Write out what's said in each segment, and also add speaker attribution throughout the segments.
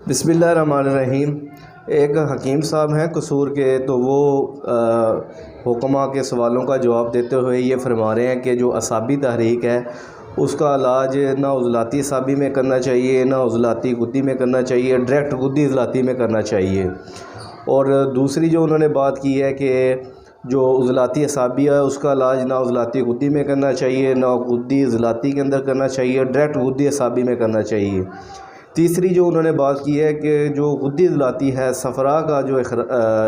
Speaker 1: बिस्मिल्लाहिर्रहमानिर्रहीम। एक हकीम साहब हैं कसूर के, तो वो हुक्मा के सवालों का जवाब देते हुए ये फरमा रहे हैं कि जो असाबी तहरीक है उसका इलाज ना उज़लाती असाबी में करना चाहिए, ना उज़लाती गुद्दी में करना चाहिए, डायरेक्ट गुद्दी इज़लाती में करना चाहिए। और दूसरी जो उन्होंने बात की है कि जो उज़लाती असाबी है उसका इलाज ना उज़लाती गुद्दी में करना चाहिए, ना गुद्दी इज़लाती के अंदर करना चाहिए, डायरेक्ट गुद्दी असाबी में करना चाहिए। तीसरी जो उन्होंने बात की है कि जो गुद्दी इज़लाती है सफ़रा का जो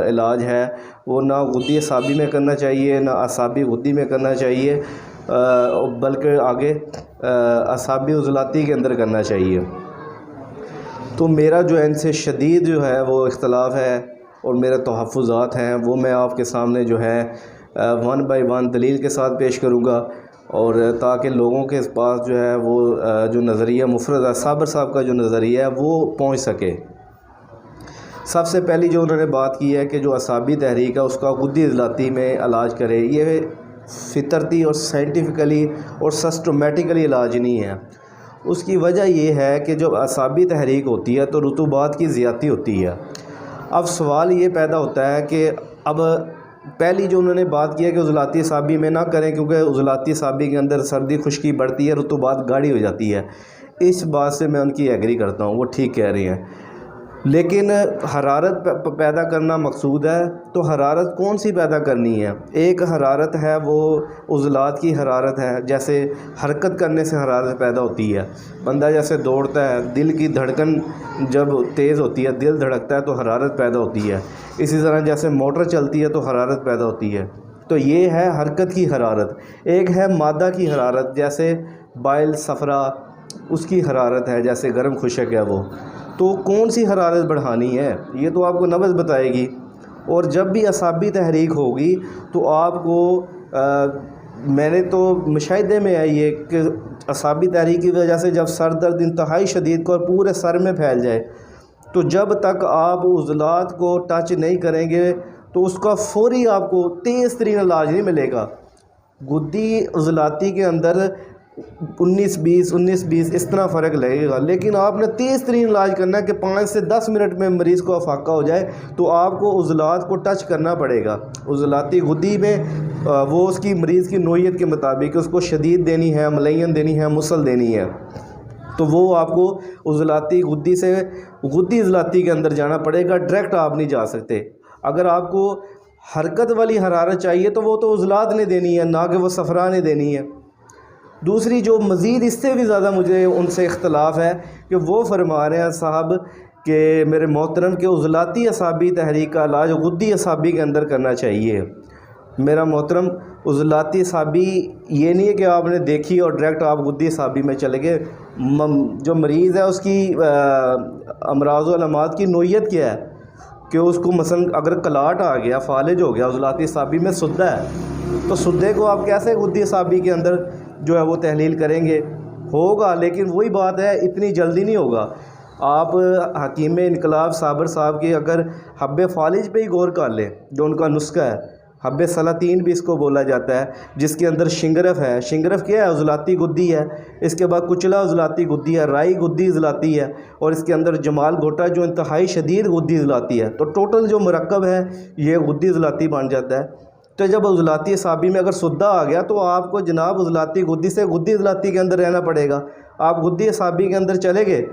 Speaker 1: इलाज है वो ना गुद्दी असाबी में करना चाहिए, ना असाबी गुद्दी में करना चाहिए, बल्कि आगे असाबी उज़लाती के अंदर करना चाहिए। तो मेरा जो है इनसे शदीद जो है वो इख्तलाफ है और मेरे तहफ़्फ़ुज़ात हैं वो मैं आपके सामने जो है वन बाय वन दलील के साथ पेश करूँगा, और ताकि लोगों के पास जो है वो जो नज़रिया मुफरद है साबर साहब का जो नज़रिया है वो पहुंच सके। सबसे पहली जो उन्होंने बात की है कि जो असाबी तहरीक है उसका गुद्दी इज़लाती में इलाज करे, ये फितरती और साइंटिफिकली और सिस्टमेटिकली इलाज नहीं है। उसकी वजह ये है कि जब असाबी तहरीक होती है तो रुतूबात की ज़्यादती होती है। अब सवाल ये पैदा होता है कि अब पहली जो उन्होंने बात की है कि उज़लाती असाबी में ना करें, क्योंकि उज़लाती असाबी के अंदर सर्दी खुश्की बढ़ती है, रुतूबात गाढ़ी हो जाती है। इस बात से मैं उनकी एग्री करता हूँ, वो ठीक कह रही हैं। लेकिन हरारत पैदा करना मकसूद है, तो हरारत कौन सी पैदा करनी है? एक हरारत है वो उज़लात की हरारत है, जैसे हरकत करने से हरारत पैदा होती है। बंदा जैसे दौड़ता है, दिल की धड़कन जब तेज़ होती है, दिल धड़कता है तो हरारत पैदा होती है। इसी तरह जैसे मोटर चलती है तो हरारत पैदा होती है। तो ये है हरकत की हरारत। एक है मादा की हरारत, जैसे बाइल सफ़रा उसकी हरारत है, जैसे गर्म खुशक है वो। तो कौन सी हरारत बढ़ानी है ये तो आपको नब्ज़ बताएगी। और जब भी असाबी तहरीक होगी तो आपको मैंने तो मुशाहिदे में है ये कि असाबी तहरीक की वजह से जब सर दर्द इंतहाई शदीद और पूरे सर में फैल जाए, तो जब तक आप उज़लात को टच नहीं करेंगे तो उसका फौरी आपको तेज़ तरीन इलाज नहीं मिलेगा। गुद्दी उज़लाती के अंदर 19-20 इस तरह फ़र्क लगेगा, लेकिन आपने तेज़ तरीन इलाज करना है कि 5 से 10 मिनट में मरीज़ को अफाका हो जाए, तो आपको उज़लात को टच करना पड़ेगा। उज़लाती गुद्दी में वो उसकी मरीज़ की नोयत के मुताबिक उसको शदीद देनी है, मलयन देनी है, मुसल देनी है, तो वो आपको उज़लाती गुद्दी से गुद्दी इज़लाती के अंदर जाना पड़ेगा, डायरेक्ट आप नहीं जा सकते। अगर आपको हरकत वाली हरारत चाहिए तो वो तो उज़लात ने देनी है, ना कि वो सफ़रा ने देनी है। दूसरी जो मज़ीद इससे भी ज़्यादा मुझे उनसे इख्तलाफ है कि वो फरमा रहे हैं साहब कि मेरे मोहतरम के उज़लाती असाबी तहरीक का इलाज गुद्दी असाबी के अंदर करना चाहिए। मेरा मोहतरम, उज़लाती असाबी ये नहीं है कि आपने देखी और डायरेक्ट आप गुद्दी असाबी में चले गए। जो मरीज़ है उसकी अमराज़ व अलामात की नोयत क्या है कि उसको मसलन अगर कलाट आ गया, फालिज हो गया, उज़लाती असाबी में सुद्दा है, तो सुद्दे को आप कैसे गुद्दी असाबी के अंदर जो है वो तहलील करेंगे? होगा, लेकिन वही बात है, इतनी जल्दी नहीं होगा। आप हकीम इनकलाब साबर साहब की अगर हब्बे फालिज पे ही गौर कर लें, जो उनका नुस्खा है, हब्बे सलातीन भी इसको बोला जाता है, जिसके अंदर शिंगरफ है। शिंगरफ क्या है? उज़लाती गुद्दी है। इसके बाद कुचला उज़लाती गुद्दी है, राई गुद्दी इज़लाती है, और इसके अंदर जमाल घोटा जो इंतहाई शदीद गुद्दी इज़लाती है। तो टोटल जो मरकब है ये गुद्दी इज़लाती बन जाता है। तो जब उज़लाती असाबी में अगर सुद्दा आ गया तो आपको जनाब उज़लाती गुद्दी से गुद्दी इज़लाती के अंदर रहना पड़ेगा। आप गुद्दी असाबी के अंदर चले गए,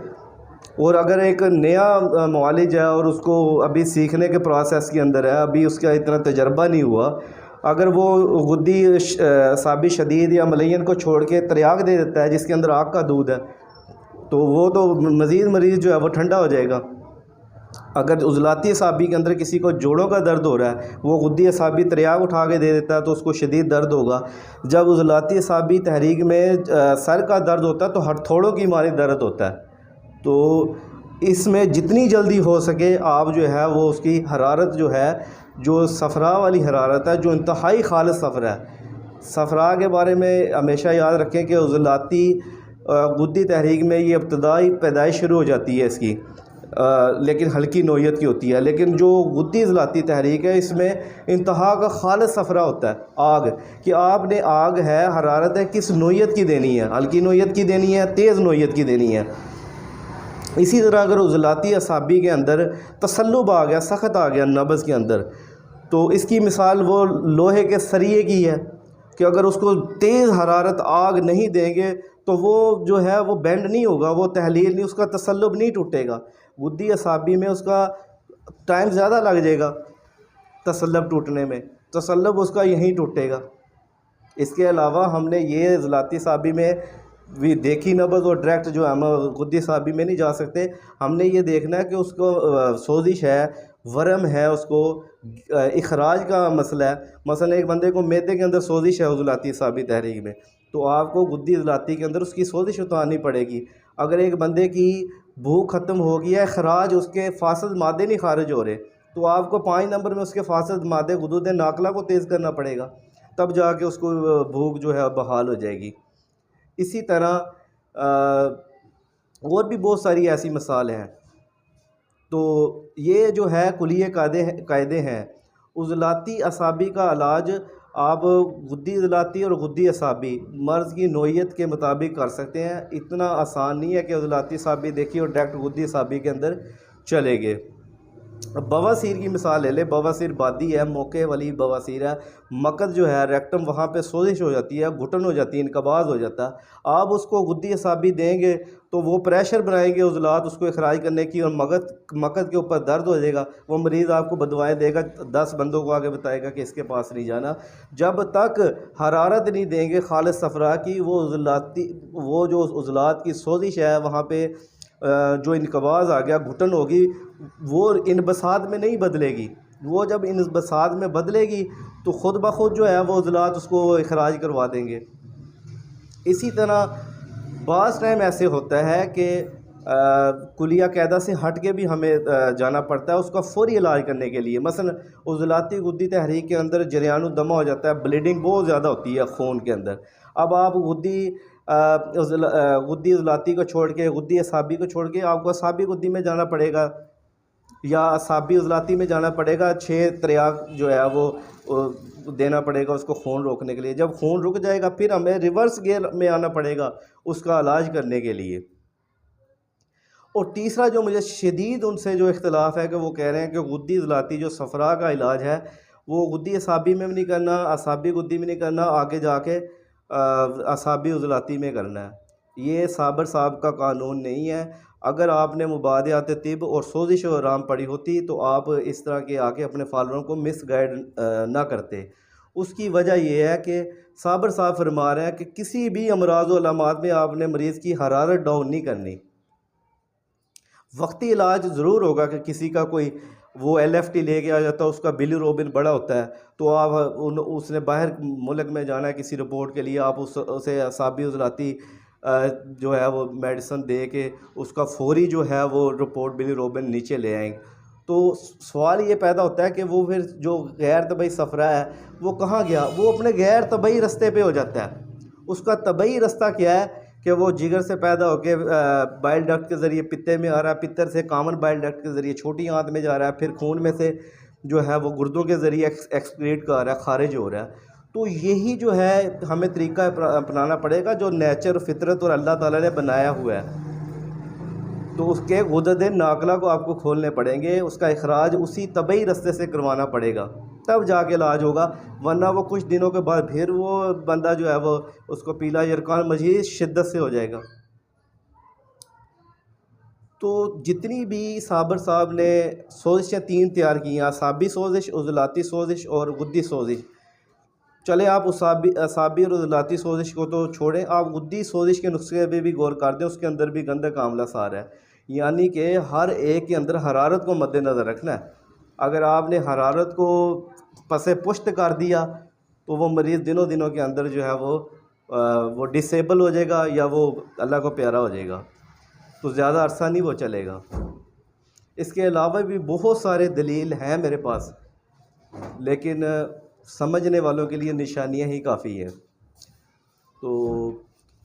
Speaker 1: और अगर एक नया मुआलिज है और उसको अभी सीखने के प्रोसेस के अंदर है, अभी उसका इतना तजर्बा नहीं हुआ, अगर वो गुद्दी असाबी शदीद या मलयन को छोड़ के तरियाक दे देता है जिसके अंदर आग का दूध है, तो वो तो मज़ीद मरीज़ जो है वो ठंडा हो जाएगा। अगर उज़लाती असाबी के अंदर किसी को जोड़ों का दर्द हो रहा है, वो गुद्दी असाबी तरियाक उठा के दे देता है तो उसको शदीद दर्द होगा। जब उज़लाती असाबी तहरीक में सर का दर्द होता है तो हथौड़ों की मारी दर्द होता है। तो इसमें जितनी जल्दी हो सके आप जो है वो उसकी हरारत जो है, जो सफ़रा वाली हरारत है, जो इंतहाई खालिस सफ़रा है। सफ़रा के बारे में हमेशा याद रखें कि उज़लाती गुद्दी तहरीक में ये इब्तदाई पैदाइश शुरू हो जाती है इसकी, लेकिन हल्की नोयत की होती है। लेकिन जो गुद्दी इज़लाती तहरीक है इसमें इंतहा का खालिस सफ़रा होता है, आग कि आपने आग है, हरारत है, किस नोयत की देनी है, हल्की नोयत की देनी है, तेज़ नोयत की देनी है। इसी तरह अगर उज़लाती असाबी के अंदर तसल्लुब आ गया, सख्त आ गया नब्ज़ के अंदर, तो इसकी मिसाल वो लोहे के सरिये की है कि अगर उसको तेज़ हरारत आग नहीं देंगे तो वो जो है वो बेंड नहीं होगा, वो तहलील नहीं, उसका तसल्लुब नहीं टूटेगा। गुद्दी असाबी में उसका टाइम ज़्यादा लग जाएगा तसल्लुब टूटने में, तसल्लुब उसका यहीं टूटेगा। इसके अलावा हमने ये ज़लाती साबी में भी देखी नब्ज़ और डायरेक्ट जो हम गुद्दी साबी में नहीं जा सकते। हमने ये देखना है कि उसको सोजिश है, वरम है, उसको इखराज का मसला है। मसलन एक बंदे को मैदे के अंदर सोजिश है ज़लाती साबी तहरीक में, तो आपको गुद्दी ज़लाती के अंदर उसकी सोजिश उतारनी पड़ेगी। अगर एक बंदे की भूख ख़त्म हो गई है, खराज उसके फासद मादे नहीं खारिज हो रहे, तो आपको 5 नंबर में उसके फासद मादे गुदूद नाकला को तेज़ करना पड़ेगा, तब जाके उसको भूख जो है बहाल हो जाएगी। इसी तरह और भी बहुत सारी ऐसी मिसाल हैं। तो ये जो है कुलिये कायदे हैं। उज़लाती असाबी का इलाज आप गुद्दी उज़लाती और गुद्दी असाबी मर्ज़ की नोयत के मुताबिक कर सकते हैं। इतना आसान नहीं है कि उज़लाती असाबी देखिए और डायरेक्ट गुद्दी असाबी के अंदर चले गए। अब बवासीर की मिसाल ले ले। बवासीर बादी है, मौके वाली बवासीर है। मकद जो है रेक्टम, वहाँ पे सोजिश हो जाती है, घुटन हो जाती है, इनकबाज हो जाता है। आप उसको गुद्दी असाबी देंगे तो वो प्रेशर बनाएंगे उज़लात उसको इखराज करने की, और मकद के ऊपर दर्द हो जाएगा। वो मरीज़ आपको बदवाएँ देगा, 10 बंदों को आगे बताएगा कि इसके पास नहीं जाना। जब तक हरारत नहीं देंगे खालिस सफ़रा की, वो जो उज़लात की सोजिश है वहाँ पर जो इनकबाज आ गया, घुटन होगी, वो इन बसात में नहीं बदलेगी। वो जब इन बसात में बदलेगी तो ख़ुद ब खुद जो है वो उज़लात उसको इखराज करवा देंगे। इसी तरह बाज़ टाइम ऐसे होता है कि कुलिया कायदा से हट के भी हमें जाना पड़ता है उसका फ़ौरी इलाज करने के लिए। मसलन उज़लाती गुद्दी तहरीक के अंदर जरियान दमा हो जाता है, ब्लीडिंग बहुत ज़्यादा होती है खून के अंदर। अब आप गुद्दी उज़लाती को छोड़ के, गुद्दी असाबी को छोड़ के आपको असाबी गुद्दी में जाना पड़ेगा या असाबी उज़लाती में जाना पड़ेगा। 6 त्रियाक जो है वो देना पड़ेगा उसको खून रोकने के लिए। जब खून रुक जाएगा फिर हमें रिवर्स गियर में आना पड़ेगा उसका इलाज करने के लिए। और तीसरा जो मुझे शदीद उनसे जो इख्तिलाफ़ है कि वो कह रहे हैं कि गुद्दी उज़लाती जो सफ़रा का इलाज है वो गुद्दी असाबी में भी नहीं करना, असाबी गुद्दी में नहीं करना, आगे जाके असाबी उज़लाती में करना है। ये साबर साहब का कानून नहीं है। अगर आपने मुबादियात तिब और सोजिश और आराम पढ़ी होती तो आप इस तरह के आके अपने फॉलोअरों को मिसगाइड ना करते। उसकी वजह यह है कि साबर साहब फरमा रहे हैं कि किसी भी अमराज़ व अलामात में आपने मरीज़ की हरारत डाउन नहीं करनी। वक्ती इलाज ज़रूर होगा कि किसी का कोई वो LFT लेके आ जाता है, उसका बिलीरुबिन बड़ा होता है, तो आप उसने बाहर मुल्क में जाना है किसी रिपोर्ट के लिए, आप उसे असाबी उज़लाती जो है वो मेडिसिन दे के उसका फौरी जो है वो रिपोर्ट बिलीरुबिन नीचे ले आएंगे। तो सवाल ये पैदा होता है कि वो फिर जो गैर तबई सफ़रा है वो कहाँ गया? वो अपने गैर तबई रास्ते पे हो जाता है। उसका तबई रास्ता क्या है कि वो जिगर से पैदा होकर बाइल डक्ट के ज़रिए पित्ते में आ रहा है, पित्तर से कॉमन बाइल डक्ट के ज़रिए छोटी आंत में जा रहा है, फिर खून में से जो है वो गुर्दों के ज़रिए एक्सक्रीट कर रहा है, खारिज हो रहा है। तो यही जो है हमें तरीका अपनाना पड़ेगा जो नेचर, फितरत और अल्लाह ताला ने बनाया हुआ है। तो उसके गुदद नाकला को आपको खोलने पड़ेंगे, उसका इखराज उसी तबई रास्ते से करवाना पड़ेगा, तब जाके इलाज होगा। वरना वो कुछ दिनों के बाद फिर वो बंदा जो है वो उसको पीला यरकान मजीद शिद्दत से हो जाएगा। तो जितनी भी साबर साहब ने सोजिशें 3 तैयार की हैं, असाबी सोजिश, उज़लाती सोजिश और गुद्दी सोजिश। चले आप असाबी और उज़लाती सोजिश को तो छोड़ें, आप गुद्दी सोजिश के नुस्खे पे भी गौर कर दें, उसके अंदर भी गंदा कामला सार है। यानी कि हर एक के अंदर हरारत को मद्देनज़र रखना है। अगर आपने हरारत को पसे पुश्त कर दिया तो वो मरीज़ दिनों के अंदर जो है वो डिसेबल हो जाएगा या वो अल्लाह को प्यारा हो जाएगा, तो ज़्यादा अरसा नहीं वो चलेगा। इसके अलावा भी बहुत सारे दलील हैं मेरे पास, लेकिन समझने वालों के लिए निशानियां ही काफ़ी है। तो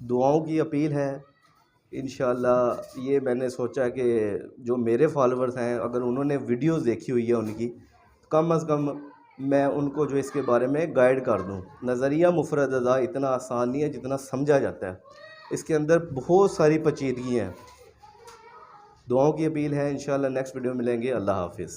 Speaker 1: दुआओं की अपील है। इंशाअल्लाह ये मैंने सोचा कि जो मेरे फॉलोअर्स हैं अगर उन्होंने वीडियोस देखी हुई है उनकी, कम अज़ कम मैं उनको जो इसके बारे में गाइड कर दूं। नज़रिया मुफरद अज़ा इतना आसान नहीं है जितना समझा जाता है, इसके अंदर बहुत सारी पेचीदगी हैं। दुआओं की अपील है। इंशाल्लाह नेक्स्ट वीडियो में मिलेंगे। अल्लाह हाफिज़।